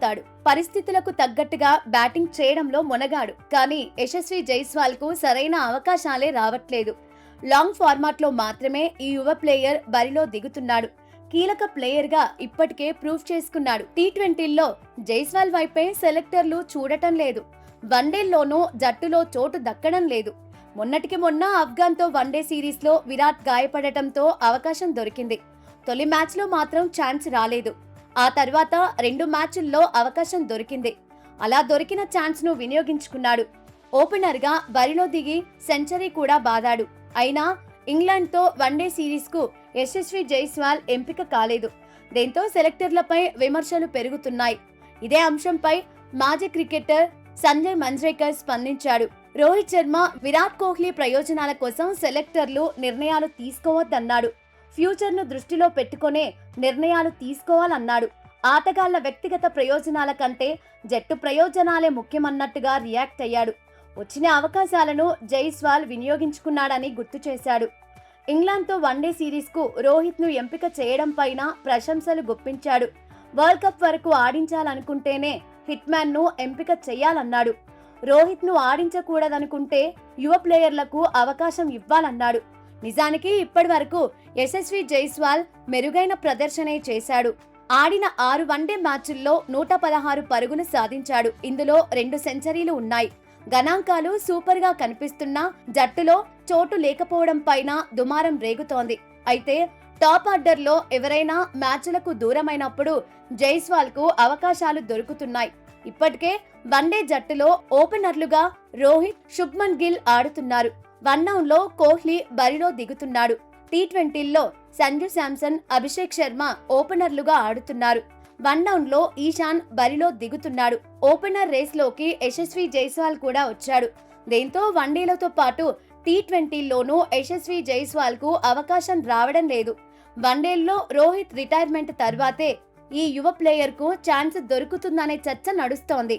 అవుతాడు. పరిస్థితులకు తగ్గట్టుగా బ్యాటింగ్ చేయడంలో మునగాడు. కానీ యశస్వి జైస్వాల్ కు సరైన అవకాశాలే రావట్లేదు. లాంగ్ ఫార్మాట్ లో మాత్రమే ఈ యువ ప్లేయర్ బరిలో దిగుతున్నాడు. కీలక ప్లేయర్ గా ఇప్పటికే ప్రూఫ్ చేసుకున్నాడు. టీ20ల్లో జైస్వాల్ వైపే సెలెక్టర్లు చూడటం లేదు. వన్డేల్లోనూ జట్టులో చోటు దక్కడం లేదు. మొన్నటికి మొన్న ఆఫ్ఘాన్ తో వన్డే సిరీస్ లో విరాట్ గాయపడటంతో అవకాశం దొరికింది. తొలి మ్యాచ్ లో మాత్రం ఛాన్స్ రాలేదు. ఆ తర్వాత 2 మ్యాచ్ల్లో అవకాశం దొరికింది. అలా దొరికిన ఛాన్స్ ను వినియోగించుకున్నాడు. ఓపెనర్ గా బరిలో దిగి సెంచరీ కూడా బాదాడు. అయినా ఇంగ్లాండ్ తో వన్డే సిరీస్ కు యశస్వి జైస్వాల్ ఎంపిక కాలేదు. దీంతో సెలెక్టర్లపై విమర్శలు పెరుగుతున్నాయి. ఇదే అంశంపై మాజీ క్రికెటర్ సంజయ్ మంజ్రేకర్ స్పందించాడు. రోహిత్ శర్మ, విరాట్ కోహ్లీ ప్రయోజనాల కోసం సెలెక్టర్లు నిర్ణయాలు తీసుకోవద్దన్నాడు. ఫ్యూచర్ ను దృష్టిలో పెట్టుకునే నిర్ణయాలు తీసుకోవాలన్నాడు. ఆటగాళ్ల వ్యక్తిగత ప్రయోజనాల కంటే జట్టు ప్రయోజనాలే ముఖ్యమన్నట్టుగా రియాక్ట్ అయ్యాడు. వచ్చిన అవకాశాలను జైస్వాల్ వినియోగించుకున్నాడని గుర్తు చేశాడు. ఇంగ్లాండ్ తో వన్డే సిరీస్ కు రోహిత్ ను ఎంపిక చేయడం పైన ప్రశంసలు గుప్పించాడు. వరల్డ్ కప్ వరకు ఆడించాలనుకుంటేనే హిట్ మ్యాన్ ను ఎంపిక చేయాలన్నాడు. రోహిత్ ను ఆడించకూడదనుకుంటే యువ ప్లేయర్లకు అవకాశం ఇవ్వాలన్నాడు. నిజానికి ఇప్పటి వరకు యశస్వి జైస్వాల్ మెరుగైన ప్రదర్శనే చేశాడు. ఆడిన 6 వన్డే మ్యాచ్ల్లో 116 పరుగులు సాధించాడు. ఇందులో 2 సెంచరీలు ఉన్నాయి. గణాంకాలు సూపర్ గా కనిపిస్తున్నా జట్టులో చోటు లేకపోవడం పైన దుమారం రేగుతోంది. అయితే టాప్ ఆర్డర్ లో ఎవరైనా మ్యాచ్లకు దూరమైనప్పుడు జైస్వాల్ కు అవకాశాలు దొరుకుతున్నాయి. ఇప్పటికే వన్డే జట్టులో ఓపెనర్లుగా రోహిత్, శుభ్మన్ గిల్ ఆడుతున్నారు. వన్డౌన్ లో కోహ్లీ బరిలో దిగుతున్నాడు. టీ20ల్లో సంజు శాంసన్, అభిషేక్ శర్మ ఓపెనర్లుగా ఆడుతున్నారు. వన్డౌన్ లో ఈశాన్ బరిలో దిగుతున్నాడు. ఓపెనర్ రేస్ లోకి యశస్వి జైస్వాల్ కూడా వచ్చాడు. దీంతో వన్డేలతో పాటు టీ20ల్లోనూ యశస్వి జైస్వాల్ కు అవకాశం రావడం లేదు. వన్డేల్లో రోహిత్ రిటైర్మెంట్ తర్వాతే ఈ యువ ప్లేయర్ కు ఛాన్స్ దొరుకుతుందనే చర్చ నడుస్తోంది.